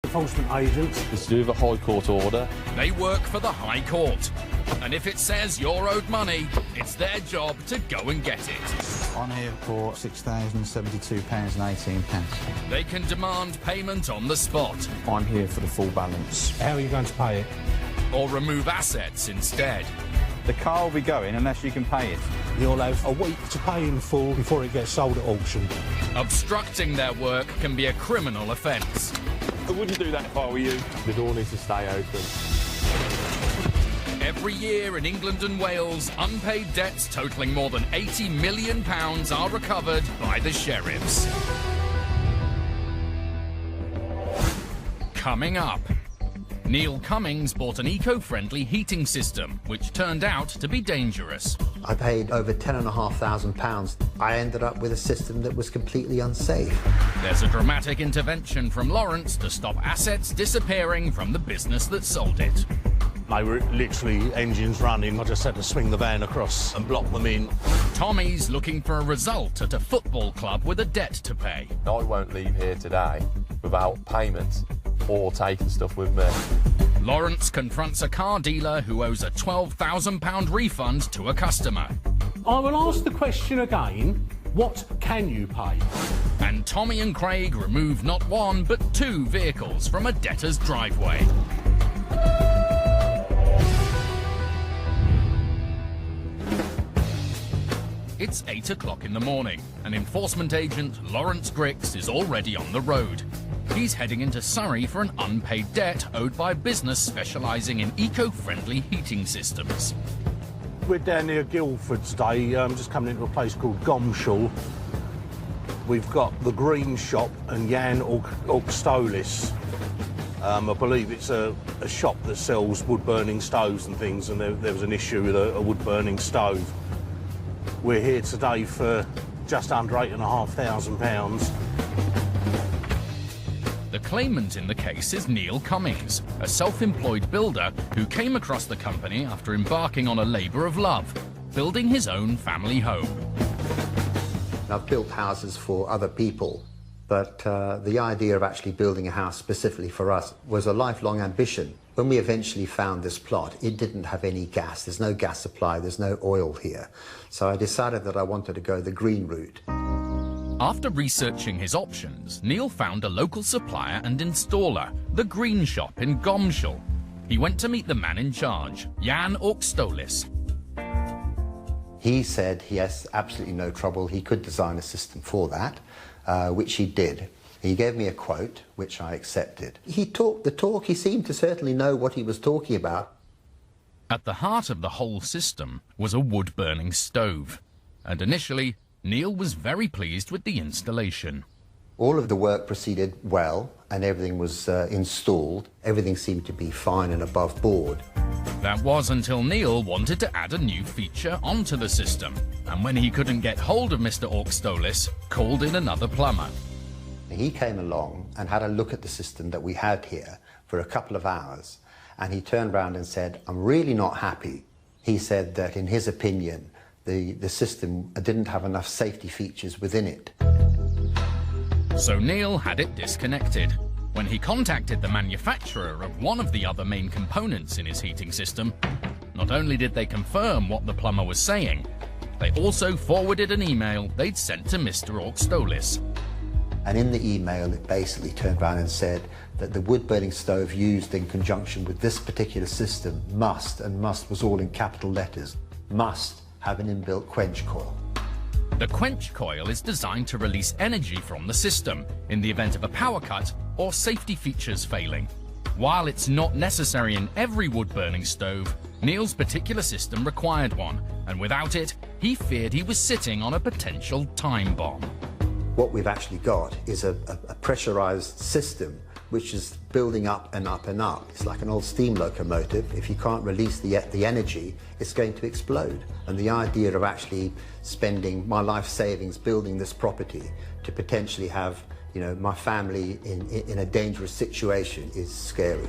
Enforcement agents. It's to do with a High Court order. They work for the High Court. And if it says you're owed money, it's their job to go and get it. I'm here for £6,072.18. They can demand payment on the spot. I'm here for the full balance. How are you going to pay it? Or remove assets instead. The car will be going unless you can pay it. You'll have a week to pay in full before it gets sold at auction. Obstructing their work can be a criminal offence. I wouldn't do that if I were you. The door needs to stay open. Every year in England and Wales, unpaid debts totalling more than £80 million are recovered by the sheriffs. Coming up, Neil Cummings bought an eco-friendly heating system, which turned out to be dangerous. I paid over £10,500. I ended up with a system that was completely unsafe. There's a dramatic intervention from Lawrence to stop assets disappearing from the business that sold it. They were literally engines running. I just had to swing the van across and block them in. Tommy's looking for a result at a football club with a debt to pay. I won't leave here today without payment or taking stuff with me. Lawrence confronts a car dealer who owes a £12,000 refund to a customer. I will ask the question again. What can you pay? And Tommy and Craig remove not one but two vehicles from a debtor's driveway. It's 8 o'clock in the morning, and enforcement agent Lawrence Grix is already on the road. He's heading into Surrey for an unpaid debt owed by a business specialising in eco-friendly heating systems. We're down near Guildford today, just coming into a place called Gomshall. We've got the Green Shop and Jan Orkstolis. I believe it's a shop that sells wood-burning stoves and things, and there was an issue with a wood-burning stove. We're here today for just under £8,500. The claimant in the case is Neil Cummings, a self-employed builder who came across the company after embarking on a labour of love, building his own family home. I've built houses for other people, but the idea of actually building a house specifically for us was a lifelong ambition. When we eventually found this plot, it didn't have any gas. There's no gas supply, there's no oil here. So I decided that I wanted to go the green route. After researching his options, Neil found a local supplier and installer, the Green Shop in Gomshall. He went to meet the man in charge, Jan Orkstolis. He said he has absolutely no trouble. He could design a system for that, which he did. He gave me a quote, which I accepted. He talked the talk. He seemed to certainly know what he was talking about. At the heart of the whole system was a wood-burning stove. And initially, Neil was very pleased with the installation. All of the work proceeded well, and everything was installed. Everything seemed to be fine and above board. That was until Neil wanted to add a new feature onto the system. And when he couldn't get hold of Mr. Orkstolis, called in another plumber. He came along and had a look at the system that we had here for a couple of hours, and he turned around and said, "I'm really not happy." He said that in his opinion, the system didn't have enough safety features within it. So Neil had it disconnected. When he contacted the manufacturer of one of the other main components in his heating system, not only did they confirm what the plumber was saying, they also forwarded an email they'd sent to Mr. Orkstolis. And in the email, it basically turned around and said that the wood-burning stove used in conjunction with this particular system must, and must was all in capital letters, must have an inbuilt quench coil. The quench coil is designed to release energy from the system in the event of a power cut or safety features failing. While it's not necessary in every wood-burning stove, Neil's particular system required one, and without it, he feared he was sitting on a potential time bomb. What we've actually got is a pressurized system which is building up and up and up. It's like an old steam locomotive. If you can't release the energy, it's going to explode. And the idea of actually spending my life savings building this property to potentially have, my family in a dangerous situation is scary.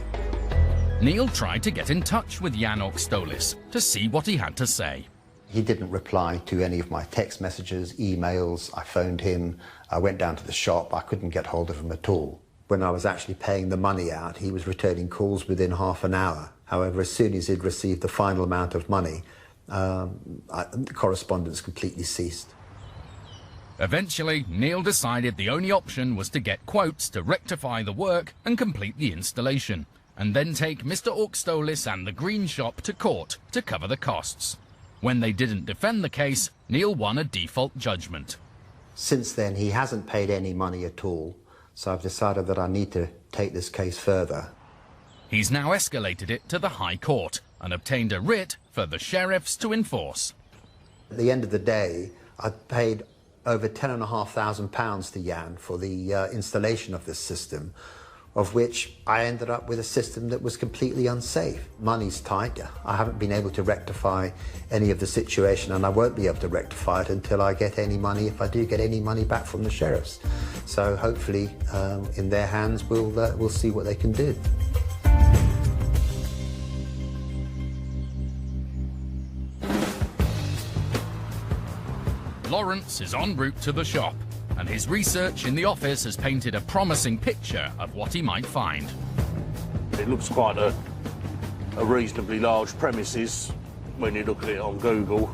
Neil tried to get in touch with Jan Orkstolis to see what he had to say. He didn't reply to any of my text messages, emails. I phoned him. I went down to the shop. I couldn't get hold of him at all. when I was actually paying the money out, he was returning calls within half an hour. However, as soon as he'd received the final amount of money, correspondence completely ceased. Eventually, Neil decided the only option was to get quotes to rectify the work and complete the installation, and then take Mr. Orkstolis and the green shop to court to cover the costs. When they didn't defend the case, Neil won a default judgment. Since then, he hasn't paid any money at all, so I've decided that I need to take this case further. He's now escalated it to the High Court and obtained a writ for the sheriffs to enforce. At the end of the day, I paid over £10,500 to Jan for the installation of this system, of which I ended up with a system that was completely unsafe. Money's tight. I haven't been able to rectify any of the situation, and I won't be able to rectify it until I get any money, if I do get any money back from the sheriffs. So hopefully, in their hands, we'll see what they can do. Lawrence is en route to the shop, and his research in the office has painted a promising picture of what he might find. It looks quite a reasonably large premises when you look at it on Google,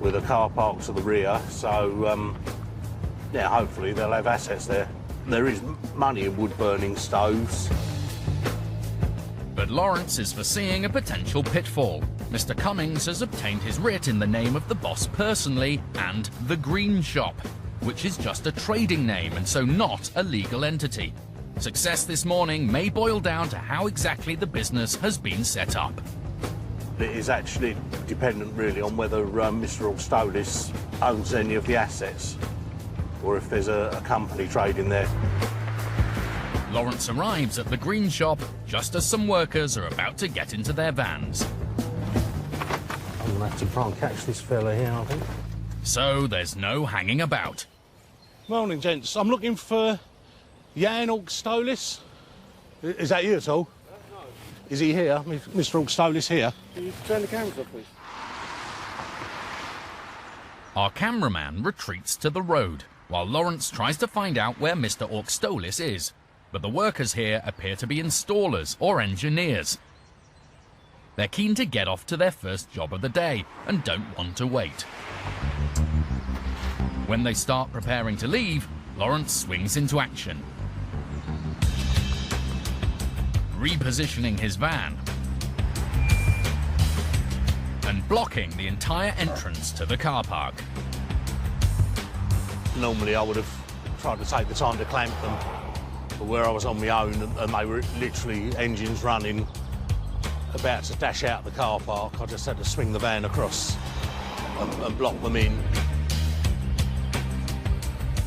with a car park to the rear, so yeah, hopefully they'll have assets there. There is money in wood-burning stoves. But Lawrence is foreseeing a potential pitfall. Mr. Cummings has obtained his writ in the name of the boss personally and the Green Shop, which is just a trading name and so not a legal entity. Success this morning may boil down to how exactly the business has been set up. It is actually dependent really on whether Mr. Orkstolis owns any of the assets, or if there's a company trading there. Lawrence arrives at the Green Shop just as some workers are about to get into their vans. I'm gonna have to try and catch this fella here, I think. So there's no hanging about. Morning, gents. I'm looking for Jan Orkstolis. Is that you at all? No. Is he here? Mr. Orkstolis here? Can you turn the cameras off, please? Our cameraman retreats to the road, while Lawrence tries to find out where Mr. Orkstolis is. But the workers here appear to be installers or engineers. They're keen to get off to their first job of the day and don't want to wait. When they start preparing to leave, Lawrence swings into action, repositioning his van and blocking the entire entrance to the car park. Normally I would have tried to take the time to clamp them, but where I was on my own and they were literally engines running, about to dash out the car park, I just had to swing the van across and block them in.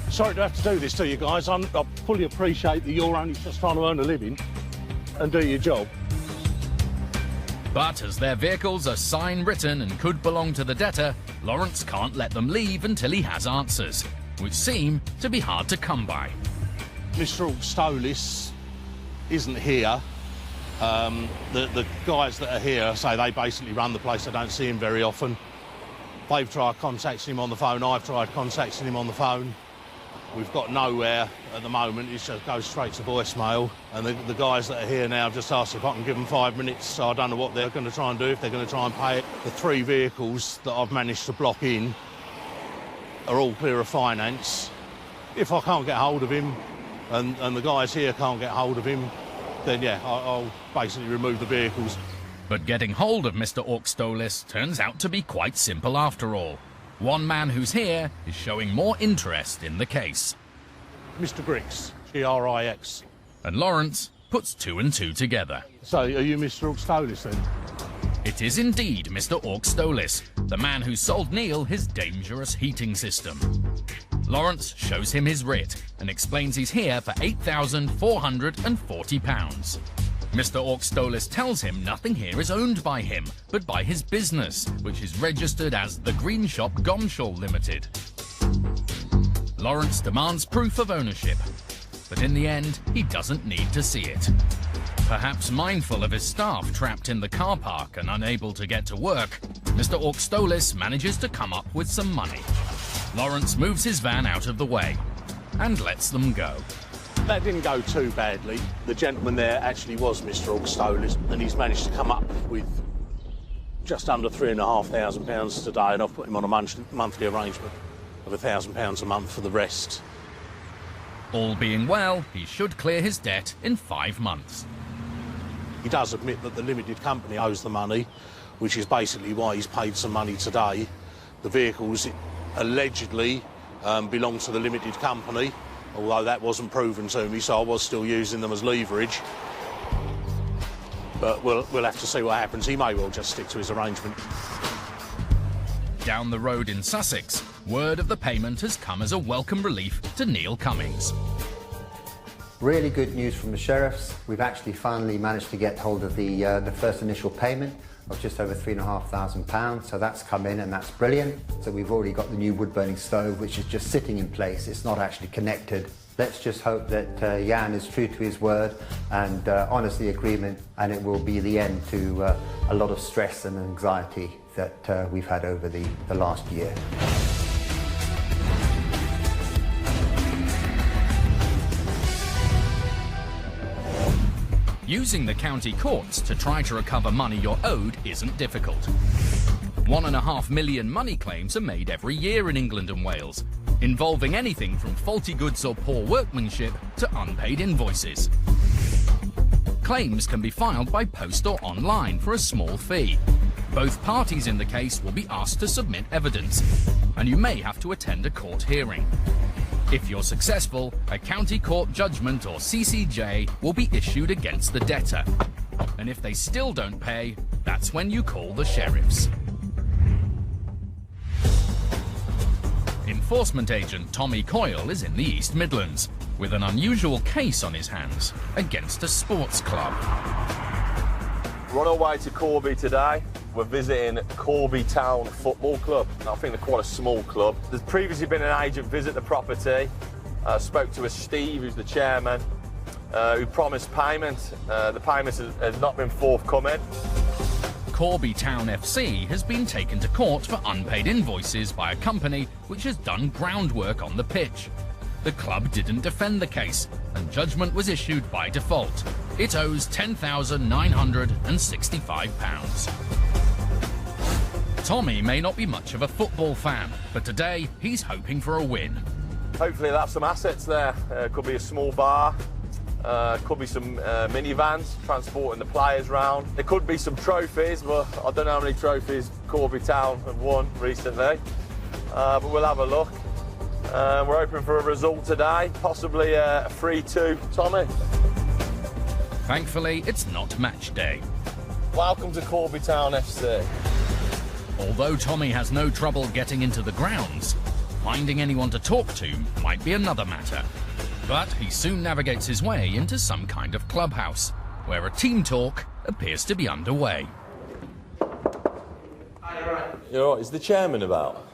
Sorry to have to do this to you guys. I fully appreciate that you're only just trying to earn a living and do your job. But as their vehicles are sign-written and could belong to the debtor, Lawrence can't let them leave until he has answers, which seem to be hard to come by. Mr. Orkstolis isn't here. The guys that are here say they basically run the place. I don't see him very often. They've tried contacting him on the phone. I've tried contacting him on the phone. We've got nowhere at the moment. It just goes straight to voicemail. And the guys that are here now have just asked if I can give them 5 minutes. So I don't know what they're going to try and do, if they're going to try and pay it. The 3 vehicles that I've managed to block in are all clear of finance. If I can't get hold of him and the guys here can't get hold of him, then yeah, I'll basically remove the vehicles. But getting hold of Mr. Orkstolis turns out to be quite simple after all. One man who's here is showing more interest in the case. Mr. Grix, G-R-I-X. And Lawrence puts 2 and 2 together. So, are you Mr. Orkstolis then? It is indeed Mr. Orkstolis, the man who sold Neil his dangerous heating system. Lawrence shows him his writ and explains he's here for £8,440. Mr. Orkstolis tells him nothing here is owned by him, but by his business, which is registered as the Green Shop Gomshall Limited. Lawrence demands proof of ownership, but in the end, he doesn't need to see it. Perhaps mindful of his staff trapped in the car park and unable to get to work, Mr. Orkstolis manages to come up with some money. Lawrence moves his van out of the way and lets them go. That didn't go too badly. The gentleman there actually was Mr. Augstolis, and he's managed to come up with just under £3,500 today, and I've put him on a monthly arrangement of £1,000 a month for the rest. All being well, he should clear his debt in 5 months. He does admit that the limited company owes the money, which is basically why he's paid some money today. The vehicles allegedly belong to the limited company, although that wasn't proven to me, so I was still using them as leverage. But we'll have to see what happens. He may well just stick to his arrangement. Down the road in Sussex, word of the payment has come as a welcome relief to Neil Cummings. Really good news from the sheriffs. We've actually finally managed to get hold of the first initial payment of just over £3,500, so that's come in and that's brilliant. So we've already got the new wood-burning stove, which is just sitting in place. It's not actually connected. Let's just hope that Jan is true to his word and honours the agreement, and it will be the end to a lot of stress and anxiety that we've had over the last year. Using the county courts to try to recover money you're owed isn't difficult. 1.5 million money claims are made every year in England and Wales, involving anything from faulty goods or poor workmanship to unpaid invoices. Claims can be filed by post or online for a small fee. Both parties in the case will be asked to submit evidence, and you may have to attend a court hearing. If you're successful, a county court judgment or CCJ will be issued against the debtor. And if they still don't pay, that's when you call the sheriffs. Enforcement agent Tommy Coyle is in the East Midlands, with an unusual case on his hands against a sports club. We're on our way to Corby today. We're visiting Corby Town Football Club. I think they're quite a small club. There's previously been an agent visit the property. Spoke to a Steve, who's the chairman, who promised payment. The payment has not been forthcoming. Corby Town FC has been taken to court for unpaid invoices by a company which has done groundwork on the pitch. The club didn't defend the case, and judgment was issued by default. It owes £10,965. Tommy may not be much of a football fan, but today he's hoping for a win. Hopefully they'll have some assets there. Could be a small bar, could be some minivans transporting the players round. There could be some trophies, but I don't know how many trophies Corby Town have won recently. But we'll have a look. We're hoping for a result today, possibly a 3-2. Tommy? Thankfully, it's not match day. Welcome to Corby Town FC. Although Tommy has no trouble getting into the grounds, finding anyone to talk to might be another matter. But he soon navigates his way into some kind of clubhouse, where a team talk appears to be underway. Hi, you alright? You're all right. Is the chairman about?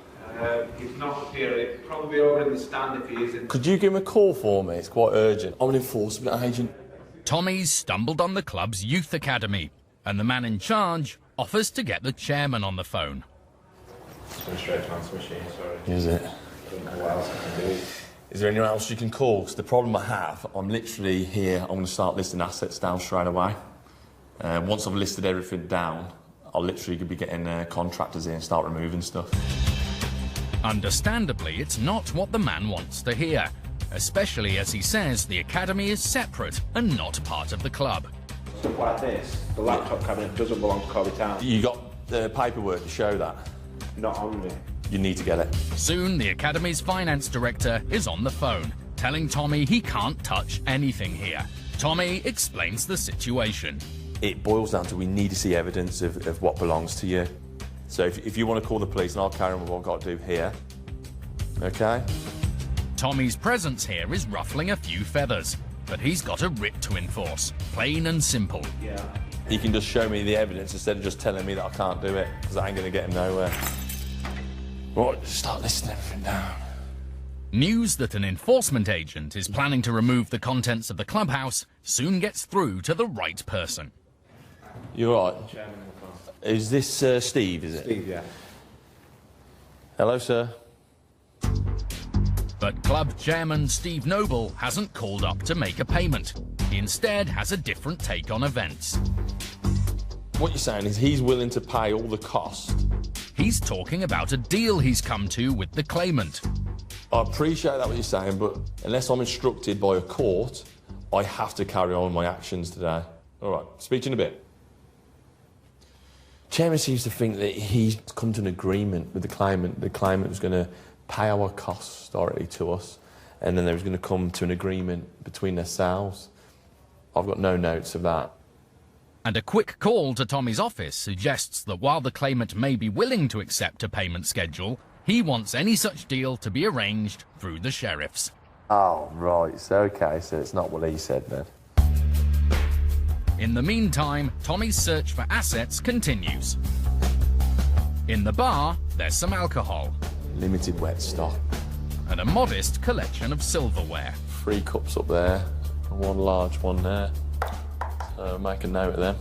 He's not here. He's probably over in the stand if he isn't. Could you give him a call for me? It's quite urgent. I'm an enforcement agent. Tommy's stumbled on the club's youth academy, and the man in charge offers to get the chairman on the phone. It's going straight to answer machine, sorry. Is it? I don't know what else I can do. Is there anyone else you can call? Because the problem I have, I'm literally here, I'm going to start listing assets down straight away. Once I've listed everything down, I'll literally be getting contractors in and start removing stuff. Understandably, it's not what the man wants to hear, especially as he says the academy is separate and not part of the club. Stuff like this, the laptop cabinet doesn't belong to Corby Town. You got the paperwork to show that? Not on me. You need to get it. Soon, the academy's finance director is on the phone, telling Tommy he can't touch anything here. Tommy explains the situation. It boils down to we need to see evidence of what belongs to you. So if you want to call the police, and I'll carry on with what I've got to do here, okay? Tommy's presence here is ruffling a few feathers, but he's got a writ to enforce, plain and simple. Yeah. He can just show me the evidence instead of just telling me that I can't do it, because I ain't going to get him nowhere. Right, just start listing everything down. News that an enforcement agent is planning to remove the contents of the clubhouse soon gets through to the right person. You all right? Chairman on the phone. Is this Steve, is it? Steve, yeah. Hello, sir. But club chairman Steve Noble hasn't called up to make a payment. He instead has a different take on events. What you're saying is he's willing to pay all the cost. He's talking about a deal he's come to with the claimant. I appreciate that what you're saying, but unless I'm instructed by a court, I have to carry on with my actions today. All right, speak to you in a bit. Chairman seems to think that he's come to an agreement with the claimant. The claimant was going to pay our costs directly to us, and then they was going to come to an agreement between themselves. I've got no notes of that. And a quick call to Tommy's office suggests that while the claimant may be willing to accept a payment schedule, he wants any such deal to be arranged through the sheriffs. Oh, right. So, okay, so it's not what he said then. In the meantime, Tommy's search for assets continues. In the bar, there's some alcohol. Limited wet stock. And a modest collection of silverware. 3 cups up there, and 1 large one there. So make a note of them.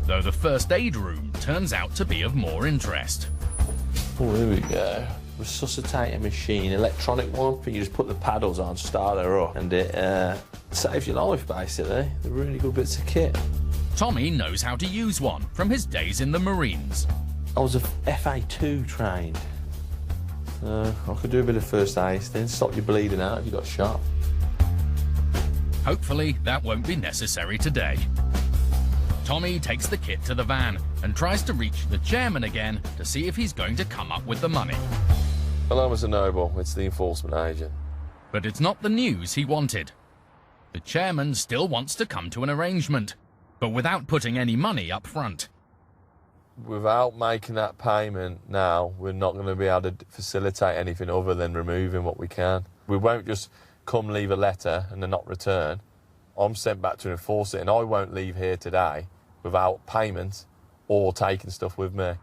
Though the first aid room turns out to be of more interest. Oh, here we go. Resuscitator machine, electronic one. I think you just put the paddles on, start her up, and it saves your life, basically. They're really good bits of kit. Tommy knows how to use one from his days in the Marines. I was a FA2 trained. I could do a bit of first aid, then stop you bleeding out if you got shot. Hopefully, that won't be necessary today. Tommy takes the kit to the van and tries to reach the chairman again to see if he's going to come up with the money. Hello, Mr. Noble. It's the enforcement agent. But it's not the news he wanted. The chairman still wants to come to an arrangement, but without putting any money up front. Without making that payment now, we're not going to be able to facilitate anything other than removing what we can. We won't just come leave a letter and then not return. I'm sent back to enforce it, and I won't leave here today without payment or taking stuff with me.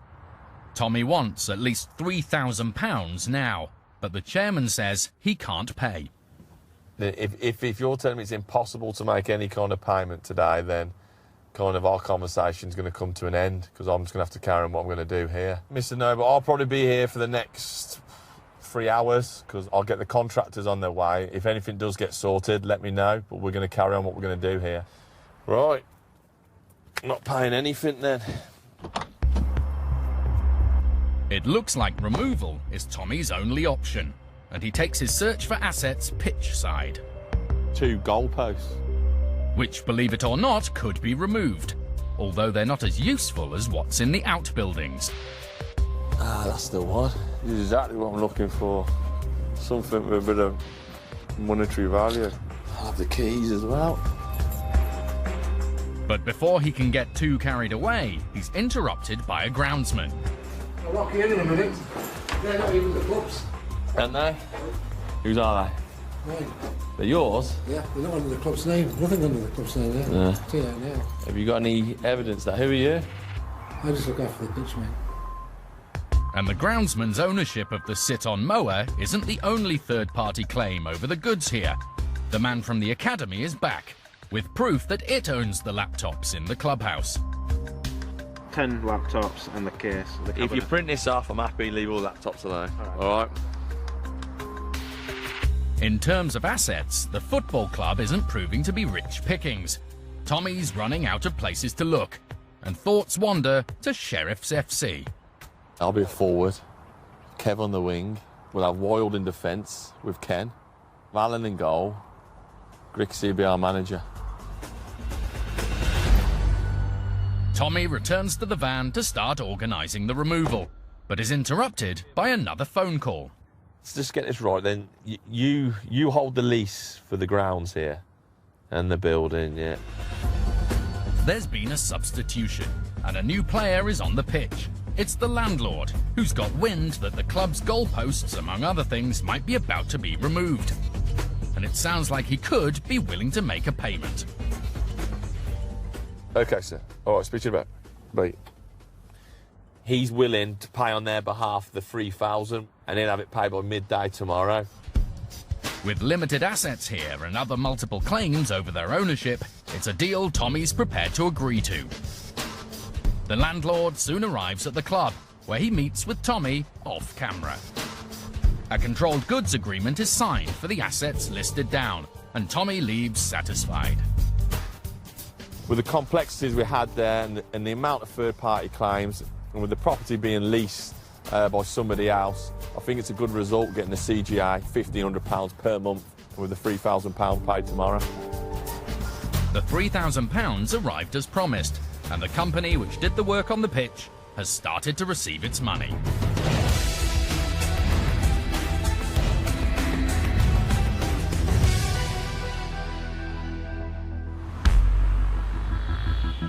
Tommy wants at least £3,000 now, but the chairman says he can't pay. If you're telling me it's impossible to make any kind of payment today, then kind of our conversation's going to come to an end, because I'm just going to have to carry on what I'm going to do here. Mr. Noble, I'll probably be here for the next 3 hours, because I'll get the contractors on their way. If anything does get sorted, let me know, but we're going to carry on what we're going to do here. Right. Not paying anything then. It looks like removal is Tommy's only option, and he takes his search for assets pitch side. 2 goalposts. Which, believe it or not, could be removed, although they're not as useful as what's in the outbuildings. Ah, that's the one. This is exactly what I'm looking for. Something with a bit of monetary value. I'll have the keys as well. But before he can get too carried away, he's interrupted by a groundsman. I'll lock you in a minute. They're not even the clubs. Aren't they? Whose are they? Right. They're yours? Yeah, they're not under the club's name. Nothing under the club's name there. Yeah. See that now. Have you got any evidence that? Who are you? I just look after the pitch, mate. And the groundsman's ownership of the sit-on mower isn't the only third-party claim over the goods here. The man from the academy is back, with proof that it owns the laptops in the clubhouse. 10 laptops and the case. If you print this off, I'm happy, leave all laptops alone. All right. In terms of assets, the football club isn't proving to be rich pickings. Tommy's running out of places to look, and thoughts wander to Sheriff's FC. I'll be a forward. Kev on the wing. We'll have Wild in defence with Ken. Alan in goal. Grixie will be our manager. Tommy returns to the van to start organising the removal, but is interrupted by another phone call. Let's just get this right then. You hold the lease for the grounds here and the building, yeah. There's been a substitution, and a new player is on the pitch. It's the landlord, who's got wind that the club's goalposts, among other things, might be about to be removed. And it sounds like he could be willing to make a payment. Okay, sir. All right, speak to you about. Wait. He's willing to pay on their behalf the $3,000, and he'll have it paid by midday tomorrow. With limited assets here and other multiple claims over their ownership, it's a deal Tommy's prepared to agree to. The landlord soon arrives at the club, where he meets with Tommy off camera. A controlled goods agreement is signed for the assets listed down, and Tommy leaves satisfied. With the complexities we had there and the amount of third-party claims, and with the property being leased by somebody else, I think it's a good result getting the CGI £1,500 per month with the £3,000 paid tomorrow. The £3,000 arrived as promised, and the company which did the work on the pitch has started to receive its money.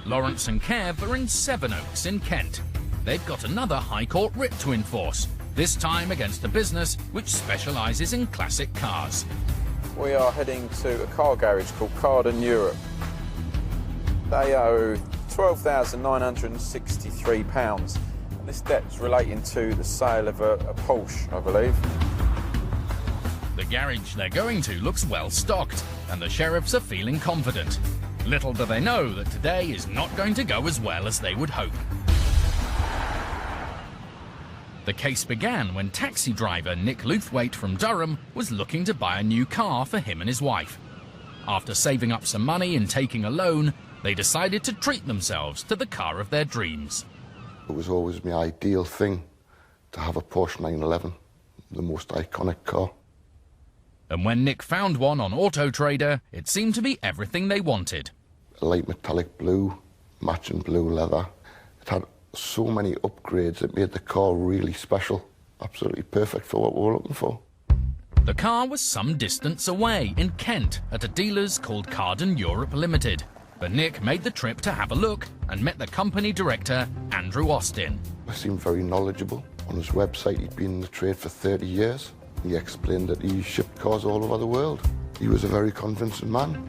Lawrence and Kev are in Sevenoaks in Kent. They've got another High Court writ to enforce, this time against a business which specialises in classic cars. We are heading to a car garage called Carden Europe. They owe £12,963. This debt's relating to the sale of a Porsche, I believe. The garage they're going to looks well stocked, and the sheriffs are feeling confident. Little do they know that today is not going to go as well as they would hope. The case began when taxi driver Nick Luthwaite from Durham was looking to buy a new car for him and his wife. After saving up some money and taking a loan, they decided to treat themselves to the car of their dreams. It was always my ideal thing to have a Porsche 911, the most iconic car. And when Nick found one on Auto Trader, it seemed to be everything they wanted. A light metallic blue, matching blue leather. It had so many upgrades, it made the car really special. Absolutely perfect for what we were looking for. The car was some distance away in Kent at a dealer's called Carden Europe Limited. But Nick made the trip to have a look and met the company director, Andrew Austin. He seemed very knowledgeable. On his website, he'd been in the trade for 30 years. He explained that he shipped cars all over the world. He was a very convincing man.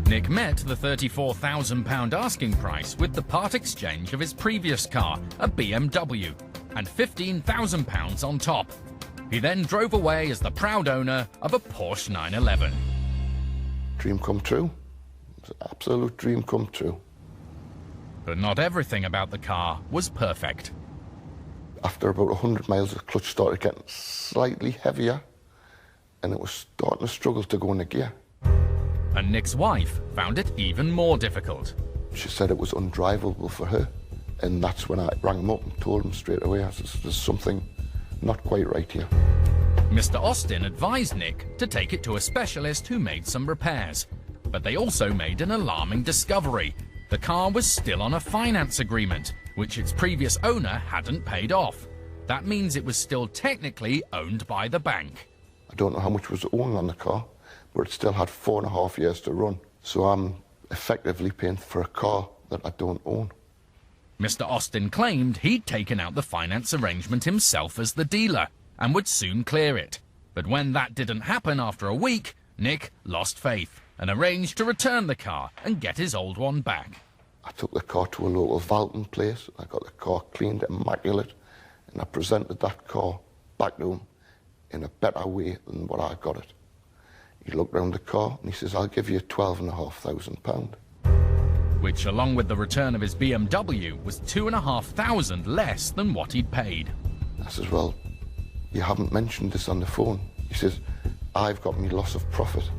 Nick met the £34,000 asking price with the part exchange of his previous car, a BMW, and £15,000 on top. He then drove away as the proud owner of a Porsche 911. Dream come true. It was an absolute dream come true. But not everything about the car was perfect. After about 100 miles, the clutch started getting slightly heavier, and it was starting to struggle to go into gear. And Nick's wife found it even more difficult. She said it was undrivable for her, and that's when I rang him up and told him straight away, I said, there's something not quite right here. Mr. Austin advised Nick to take it to a specialist who made some repairs. But they also made an alarming discovery. The car was still on a finance agreement, which its previous owner hadn't paid off. That means it was still technically owned by the bank. I don't know how much was owing on the car, but it still had 4.5 years to run. So I'm effectively paying for a car that I don't own. Mr. Austin claimed he'd taken out the finance arrangement himself as the dealer and would soon clear it. But when that didn't happen after a week, Nick lost faith and arranged to return the car and get his old one back. I took the car to a local vaulting place. I got the car cleaned, immaculate, and I presented that car back to him in a better way than what I got it. He looked round the car and he says, I'll give you £12,500. Which, along with the return of his BMW, was £2,500 less than what he'd paid. I says, well, you haven't mentioned this on the phone. He says, I've got me loss of profit.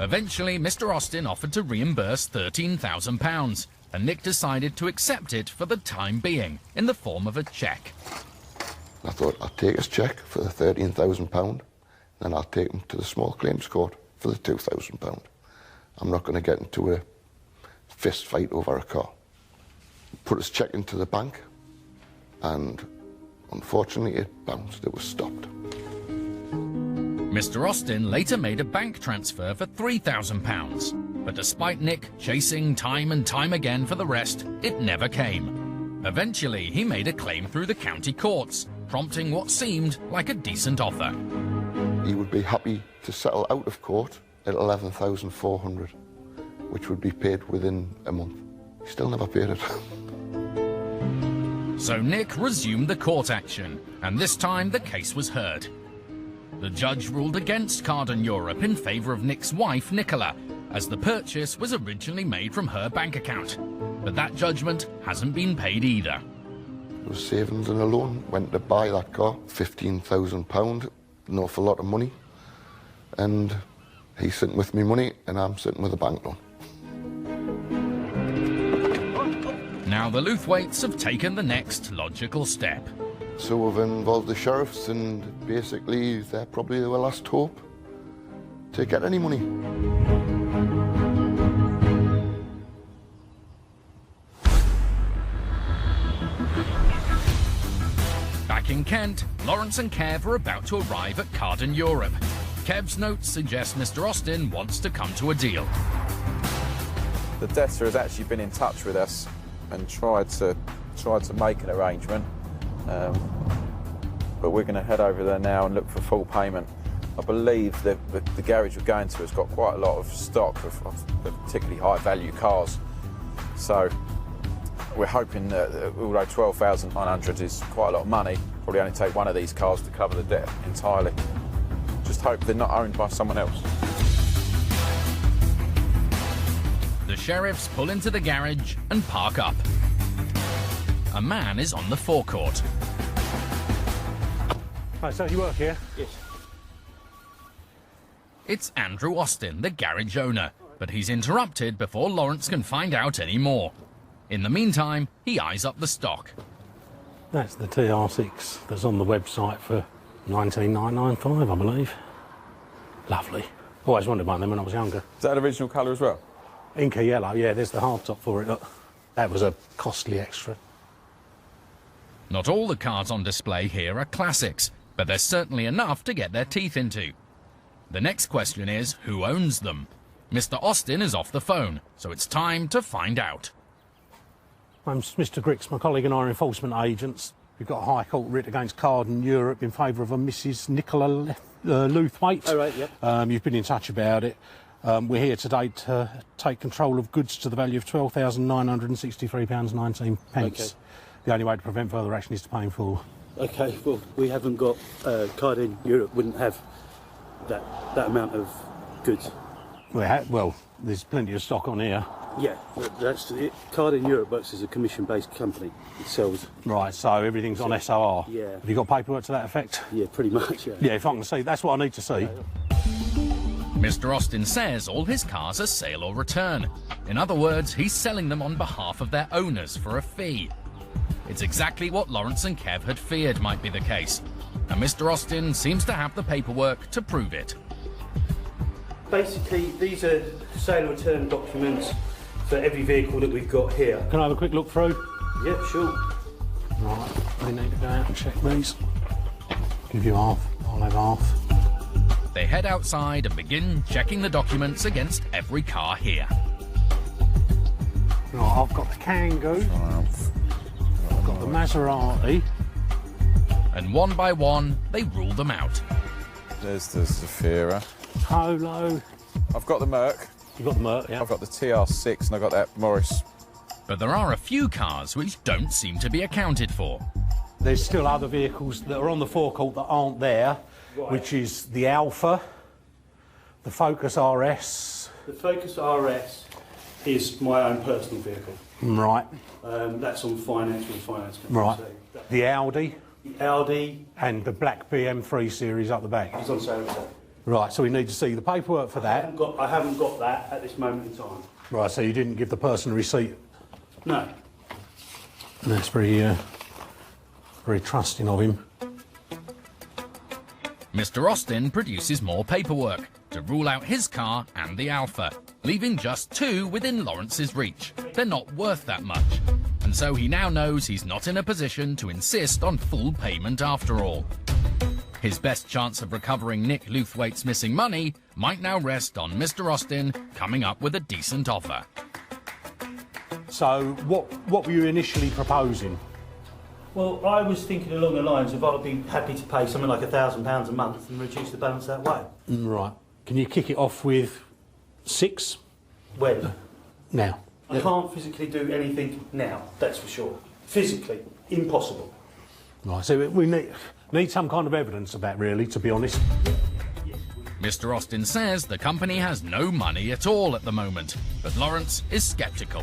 Eventually, Mr. Austin offered to reimburse £13,000, and Nick decided to accept it for the time being, in the form of a cheque. I thought, I'll take his cheque for the £13,000, then I'll take him to the small claims court for the £2,000. I'm not going to get into a fist fight over a car. Put his cheque into the bank, and unfortunately it bounced, it was stopped. Mr. Austin later made a bank transfer for £3,000, but despite Nick chasing time and time again for the rest, it never came. Eventually, he made a claim through the county courts, prompting what seemed like a decent offer. He would be happy to settle out of court at £11,400, which would be paid within a month. He still never paid it. So Nick resumed the court action, and this time the case was heard. The judge ruled against Carden Europe in favour of Nick's wife, Nicola, as the purchase was originally made from her bank account. But that judgment hasn't been paid either. was savings and a loan. Went to buy that car, £15,000, an awful lot of money. And he's sitting with me money and I'm sitting with a bank loan. Now the Luthwaites have taken the next logical step. So we've involved the sheriffs, and basically they're probably the last hope to get any money. Back in Kent, Lawrence and Kev are about to arrive at Carden Europe. Kev's notes suggest Mr. Austin wants to come to a deal. The debtor has actually been in touch with us and tried to make an arrangement. But we're going to head over there now and look for full payment. I believe that the garage we're going to has got quite a lot of stock of particularly high value cars. So we're hoping that although 12,900 is quite a lot of money, probably only take one of these cars to cover the debt entirely. Just hope they're not owned by someone else. The sheriffs pull into the garage and park up. A man is on the forecourt. Right, so you work here? Yes. It's Andrew Austin, the garage owner, but he's interrupted before Lawrence can find out any more. In the meantime, he eyes up the stock. That's the TR6 that's on the website for 19,995, I believe. Lovely. Always wanted one of them when I was younger. Is that an original colour as well? Inky yellow, yeah, there's the hardtop for it, look. That was a costly extra. Not all the cars on display here are classics, but there's certainly enough to get their teeth into. The next question is, who owns them? Mr. Austin is off the phone, so it's time to find out. I'm Mr. Grix, my colleague and I are enforcement agents. We've got a High Court writ against Carden Europe in favour of a Mrs. Nicola Luthwaite. Oh, right, yep. You've been in touch about it. We're here today to take control of goods to the value of £12,963.19. Okay. The only way to prevent further action is to pay in full. Okay, well, we haven't got... Carden Europe wouldn't have that amount of goods. Well, there's plenty of stock on here. Yeah, that's it. Carden Europe works as a commission-based company. It sells... Right, so everything's on SOR? Yeah. Have you got paperwork to that effect? Yeah, pretty much, yeah. Yeah, if I can see, that's what I need to see. Mr. Austin says all his cars are sale or return. In other words, he's selling them on behalf of their owners for a fee. It's exactly what Lawrence and Kev had feared might be the case, and Mr. Austin seems to have the paperwork to prove it. Basically, these are sale and return documents for every vehicle that we've got here. Can I have a quick look through? Yep, sure. Right, we need to go out and check these. Give you half, I'll have half. They head outside and begin checking the documents against every car here. Right, I've got the Kangoo. I've got the Maserati. And one by one, they rule them out. There's the Zafira. Polo. I've got the Merc. You've got the Merc, yeah. I've got the TR6 and I've got that Morris. But there are a few cars which don't seem to be accounted for. There's still other vehicles that are on the forecourt that aren't there, which is the Alpha, the Focus RS. The Focus RS is my own personal vehicle. Right. That's on finance with a finance company. Right. So The Audi. the Audi And the black BM3 series up the back. is on sale today. Right, so we need to see the paperwork for that. I haven't got that at this moment in time. Right, so you didn't give the person a receipt. No. That's very trusting of him. Mr. Austin produces more paperwork to rule out his car and the Alpha, leaving just two within Lawrence's reach. They're not worth that much, and so he now knows he's not in a position to insist on full payment after all. His best chance of recovering Nick Luthwaite's missing money might now rest on Mr. Austin coming up with a decent offer. So what were you initially proposing? Well, I was thinking along the lines of I'd be happy to pay something like £1,000 a month and reduce the balance that way. Right. Can you kick it off with 6? When? Now. I can't physically do anything now, that's for sure. Physically, impossible. Right, so we need some kind of evidence of that, really, to be honest. Mr. Austin says the company has no money at all at the moment, but Lawrence is sceptical.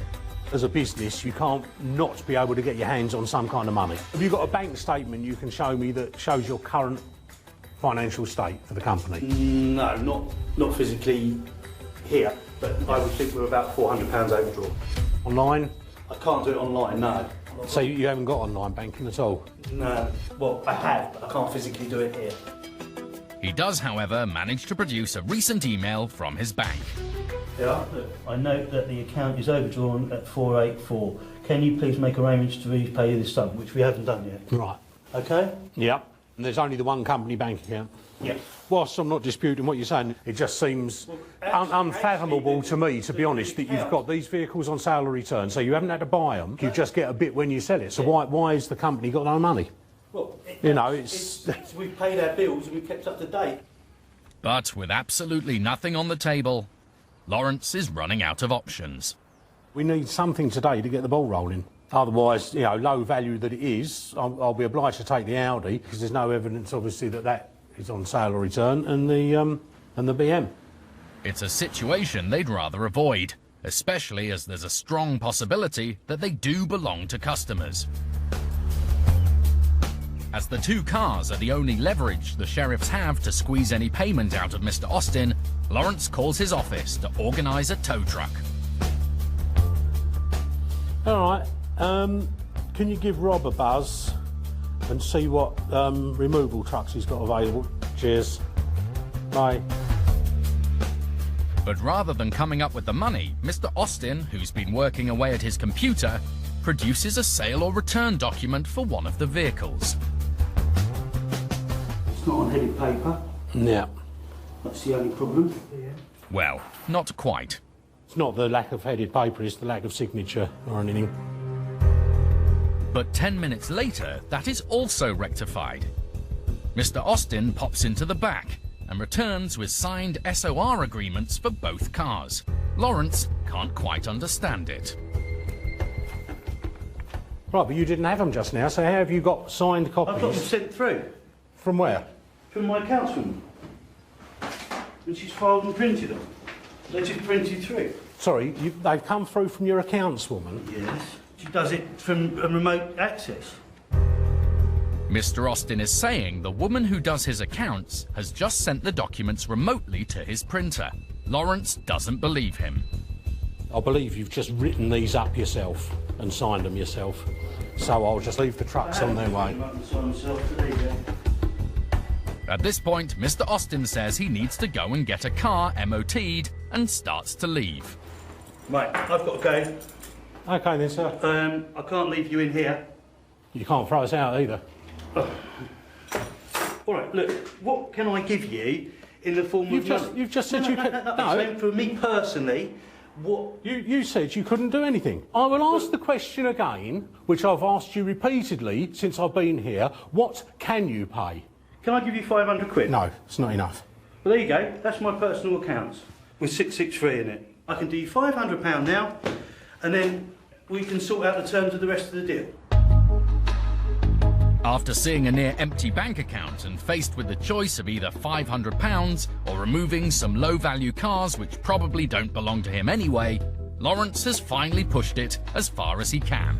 As a business, you can't not be able to get your hands on some kind of money. Have you got a bank statement you can show me that shows your current financial state for the company? No, not physically here, but I would think we're about £400 overdrawn. Online? I can't do it online, no. So you haven't got online banking at all? No. Well, I have, but I can't physically do it here. He does, however, manage to produce a recent email from his bank. Yeah. Look, I note that the account is overdrawn at 484. Can you please make arrangements to repay this sum, which we haven't done yet? Right. Okay? Yeah. And there's only the one company bank account? Yeah. Whilst I'm not disputing what you're saying, it just seems unfathomable to me, to be honest, that you've got these vehicles on sale or return, so you haven't had to buy them, you just get a bit when you sell it. So why has the company got no money? Well, we've paid our bills and we've kept up to date. But with absolutely nothing on the table, Lawrence is running out of options. We need something today to get the ball rolling. Otherwise, you know, low value that it is, I'll be obliged to take the Audi because there's no evidence, obviously, that is on sale or return, and the BM. It's a situation they'd rather avoid, especially as there's a strong possibility that they do belong to customers. As the two cars are the only leverage the sheriffs have to squeeze any payment out of Mr. Austin, Lawrence calls his office to organise a tow truck. All right. Can you give Rob a buzz and see what removal trucks he's got available? Cheers. Bye. But rather than coming up with the money, Mr. Austin, who's been working away at his computer, produces a sale or return document for one of the vehicles. It's not on headed paper. Yeah. That's the only problem. Yeah. Well, not quite. It's not the lack of headed paper, it's the lack of signature or anything. But 10 minutes later, that is also rectified. Mr. Austin pops into the back and returns with signed SOR agreements for both cars. Lawrence can't quite understand it. Right, but you didn't have them just now, so how have you got signed copies? I've got them sent through. From where? From my accountswoman. And she's filed and printed them. They just printed through. Sorry, they've come through from your accountswoman? Yes. She does it from a remote access. Mr. Austin is saying the woman who does his accounts has just sent the documents remotely to his printer. Lawrence doesn't believe him. I believe you've just written these up yourself and signed them yourself. So I'll just leave the trucks on their way. At this point, Mr. Austin says he needs to go and get a car MOT'd and starts to leave. Right, I've got to go. OK then, sir. I can't leave you in here. You can't throw us out either. Oh. All right, look, what can I give you in the form of money? You've just said you could... No. For me personally, what... You said you couldn't do anything. I will ask the question again, which I've asked you repeatedly since I've been here. What can you pay? Can I give you 500 quid? No, it's not enough. Well, there you go. That's my personal accounts with 663 in it. I can do you £500 now, and then we can sort out the terms of the rest of the deal. After seeing a near-empty bank account and faced with the choice of either £500 or removing some low-value cars which probably don't belong to him anyway, Lawrence has finally pushed it as far as he can.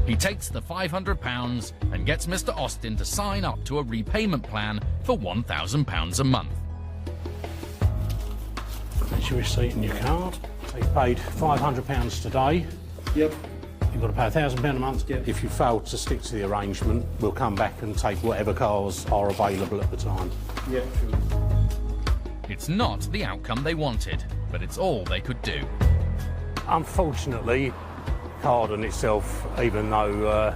He takes the £500 and gets Mr. Austin to sign up to a repayment plan for £1,000 a month. That's your receipt and your card. So you've paid £500 today. Yep. You've got to pay £1,000 a month. Yep. If you fail to stick to the arrangement, we'll come back and take whatever cars are available at the time. Yeah, sure. It's not the outcome they wanted, but it's all they could do. Unfortunately, Carden itself, even though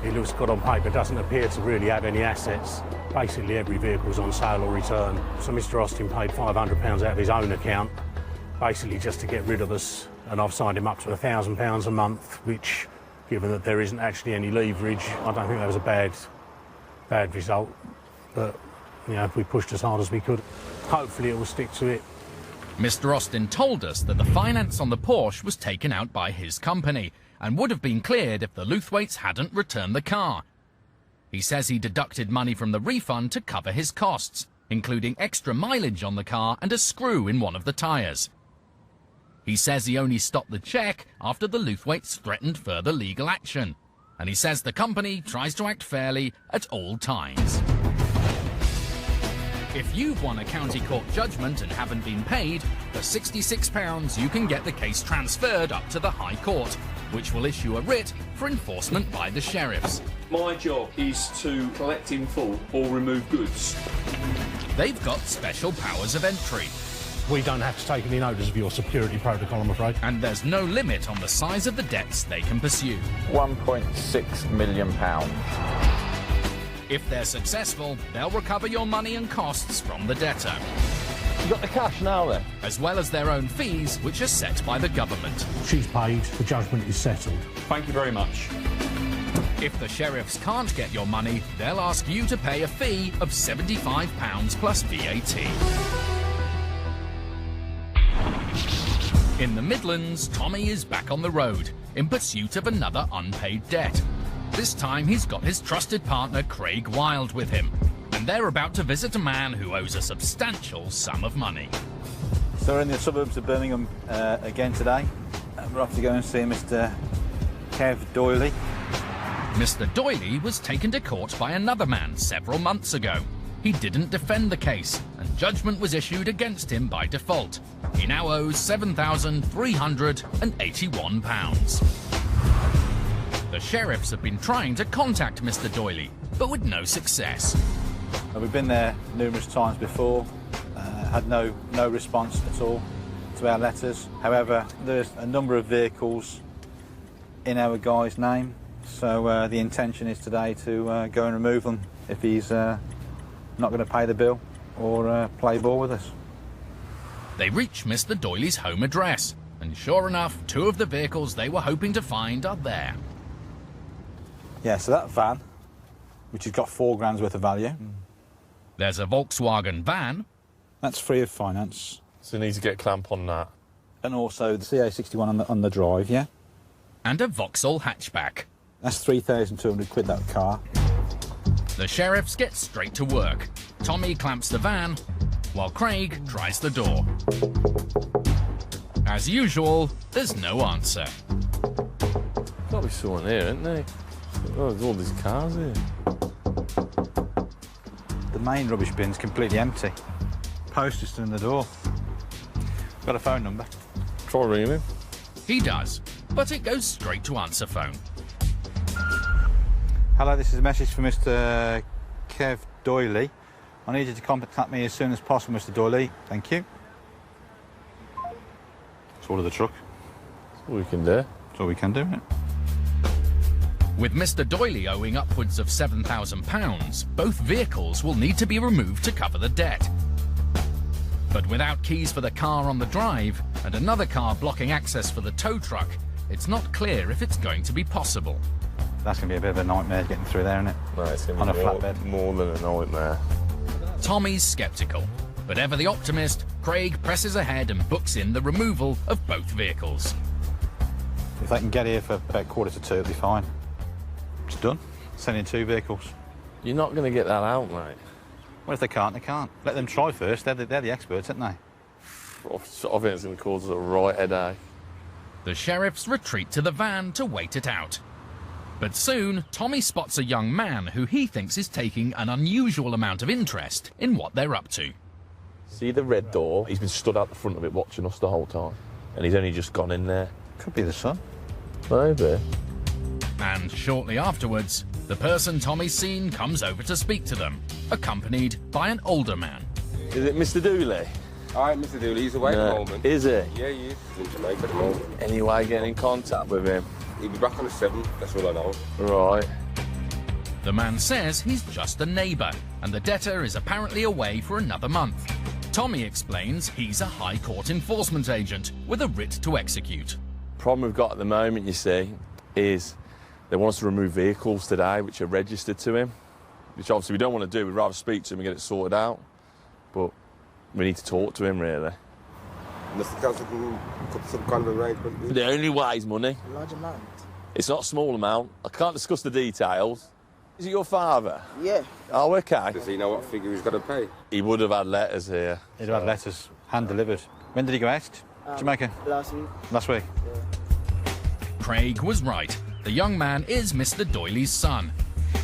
it looks good on paper, doesn't appear to really have any assets. Basically, every vehicle's on sale or return. So Mr. Austin paid £500 out of his own account, basically just to get rid of us. And I've signed him up to £1,000 a month, which, given that there isn't actually any leverage, I don't think that was a bad result. But, you know, we pushed as hard as we could. Hopefully it will stick to it. Mr. Austin told us that the finance on the Porsche was taken out by his company and would have been cleared if the Luthwaites hadn't returned the car. He says he deducted money from the refund to cover his costs, including extra mileage on the car and a screw in one of the tyres. He says he only stopped the check after the Luthwaits threatened further legal action. And he says the company tries to act fairly at all times. If you've won a county court judgment and haven't been paid, for £66 you can get the case transferred up to the High Court, which will issue a writ for enforcement by the sheriffs. My job is to collect in full or remove goods. They've got special powers of entry. We don't have to take any notice of your security protocol, I'm afraid. And there's no limit on the size of the debts they can pursue. £1.6 million. If they're successful, they'll recover your money and costs from the debtor. You got the cash now then? As well as their own fees, which are set by the government. She's paid, the judgment is settled. Thank you very much. If the sheriffs can't get your money, they'll ask you to pay a fee of £75 plus VAT. In the Midlands, Tommy is back on the road in pursuit of another unpaid debt. This time he's got his trusted partner Craig Wild with him, and they're about to visit a man who owes a substantial sum of money. So we're in the suburbs of Birmingham again today. We're off to go and see Mr. Kev Doyley. Mr. Doyley was taken to court by another man several months ago. He didn't defend the case, and judgment was issued against him by default. He now owes £7,381. The sheriffs have been trying to contact Mr. Doyley, but with no success. We've been there numerous times before, had no response at all to our letters. However, there's a number of vehicles in our guy's name, so the intention is today to go and remove them if he's not going to pay the bill or play ball with us. They reach Mr. Doyley's home address, and sure enough, two of the vehicles they were hoping to find are there. Yeah, so that van, which has got £4 worth of value. There's a Volkswagen van. That's free of finance. So you need to get a clamp on that. And also the CA61 on the drive, yeah? And a Vauxhall hatchback. That's £3,200, that car. The sheriffs get straight to work. Tommy clamps the van, while Craig tries the door. As usual, there's no answer. Gotta be someone here, isn't there? Oh, there's all these cars here. The main rubbish bin's completely empty. Post is still in the door. Got a phone number. Try ringing him. He does, but it goes straight to answer phone. Hello, this is a message for Mr. Kev Doyley. I need you to contact me as soon as possible, Mr. Doyley. Thank you. Let's order the truck. That's all we can do. That's all we can do, isn't it? With Mr. Doyley owing upwards of £7,000, both vehicles will need to be removed to cover the debt. But without keys for the car on the drive and another car blocking access for the tow truck, it's not clear if it's going to be possible. That's going to be a bit of a nightmare getting through there, isn't it? No, it's going to on be a flatbed. More than a nightmare. Tommy's sceptical, but ever the optimist, Craig presses ahead and books in the removal of both vehicles. If they can get here for about 1:45, it'll be fine. It's done. Sending 2 vehicles. You're not going to get that out, mate. Well, if they can't, they can't. Let them try first. They're the experts, aren't they? I think it's going to cause us a right headache. The sheriffs retreat to the van to wait it out. But soon, Tommy spots a young man who he thinks is taking an unusual amount of interest in what they're up to. See the red door? He's been stood out the front of it watching us the whole time. And he's only just gone in there. Could be the son. Maybe. And shortly afterwards, the person Tommy's seen comes over to speak to them, accompanied by an older man. Is it Mr. Dooley? Alright, Mr. Dooley, he's away at the moment. Is he? Yeah, he is. He's in Jamaica at the moment. Any way getting in contact with him? He'll be back on the 7th, that's all I know. Right. The man says he's just a neighbour, and the debtor is apparently away for another month. Tommy explains he's a High Court enforcement agent with a writ to execute. Problem we've got at the moment, you see, is they want us to remove vehicles today which are registered to him, which obviously we don't want to do. We'd rather speak to him and get it sorted out, but we need to talk to him, really. Unless the council can put some kind of arrangement. The only way is money. A large amount? It's not a small amount. I can't discuss the details. Is it your father? Yeah. Oh, okay. Does he know what figure he's got to pay? He would have had letters here. He'd have had letters hand-delivered. When did he go out? Jamaica? Last week. Last week? Yeah. Craig was right. The young man is Mr. Doyley's son.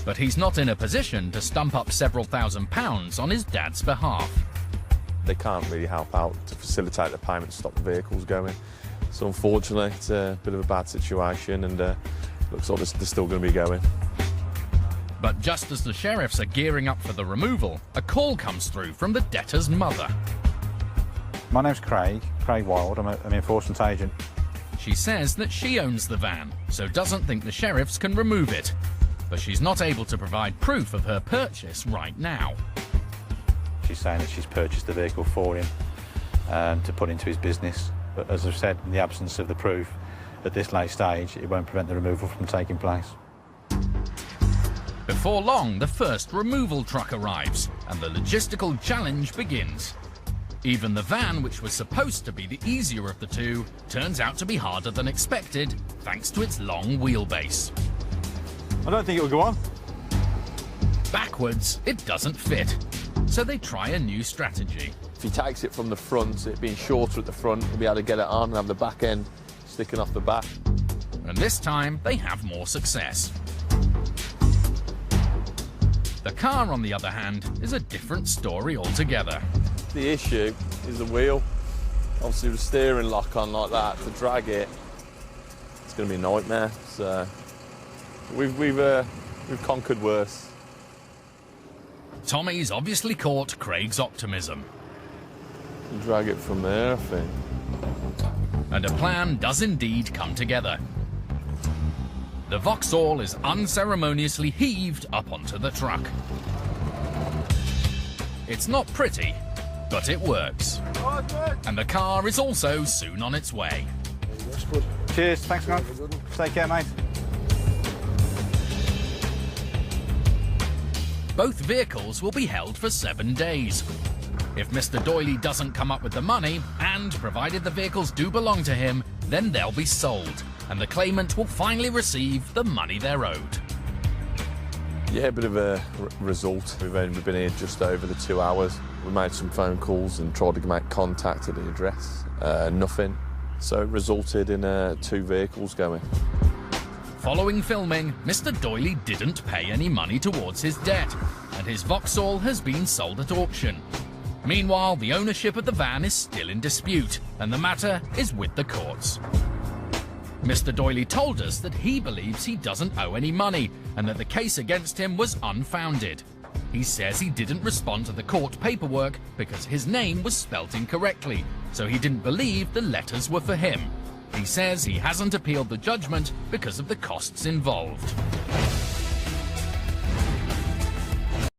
But he's not in a position to stump up several £1,000s on his dad's behalf. They can't really help out to facilitate the payment, stop the vehicles going. So unfortunately, it's a bit of a bad situation, and looks like they're still going to be going. But just as the sheriffs are gearing up for the removal, a call comes through from the debtor's mother. My name's Craig Wild. I'm an enforcement agent. She says that she owns the van, so doesn't think the sheriffs can remove it. But she's not able to provide proof of her purchase right now. She's saying that she's purchased the vehicle for him to put into his business. But as I've said, in the absence of the proof, at this late stage, it won't prevent the removal from taking place. Before long, the first removal truck arrives, and the logistical challenge begins. Even the van, which was supposed to be the easier of the two, turns out to be harder than expected, thanks to its long wheelbase. I don't think it will go on. Backwards, it doesn't fit. So they try a new strategy. If he takes it from the front, it being shorter at the front, he'll be able to get it on and have the back end sticking off the back. And this time, they have more success. The car, on the other hand, is a different story altogether. The issue is the wheel. Obviously, with the steering lock on like that, to drag it, it's going to be a nightmare. So we've conquered worse. Tommy's obviously caught Craig's optimism. Drag it from there, I think. And a plan does indeed come together. The Vauxhall is unceremoniously heaved up onto the truck. It's not pretty, but it works. And the car is also soon on its way. That's good. Cheers, thanks, man. Take care, mate. Both vehicles will be held for 7 days. If Mr. Doyley doesn't come up with the money, and provided the vehicles do belong to him, then they'll be sold, and the claimant will finally receive the money they're owed. Yeah, a bit of a result. We've only been here just over the 2 hours. We made some phone calls and tried to make contact at the address. Nothing. So it resulted in 2 vehicles going. Following filming, Mr. Doyley didn't pay any money towards his debt, and his Vauxhall has been sold at auction. Meanwhile, the ownership of the van is still in dispute, and the matter is with the courts. Mr. Doyley told us that he believes he doesn't owe any money, and that the case against him was unfounded. He says he didn't respond to the court paperwork because his name was spelt incorrectly, so he didn't believe the letters were for him. He says he hasn't appealed the judgment because of the costs involved.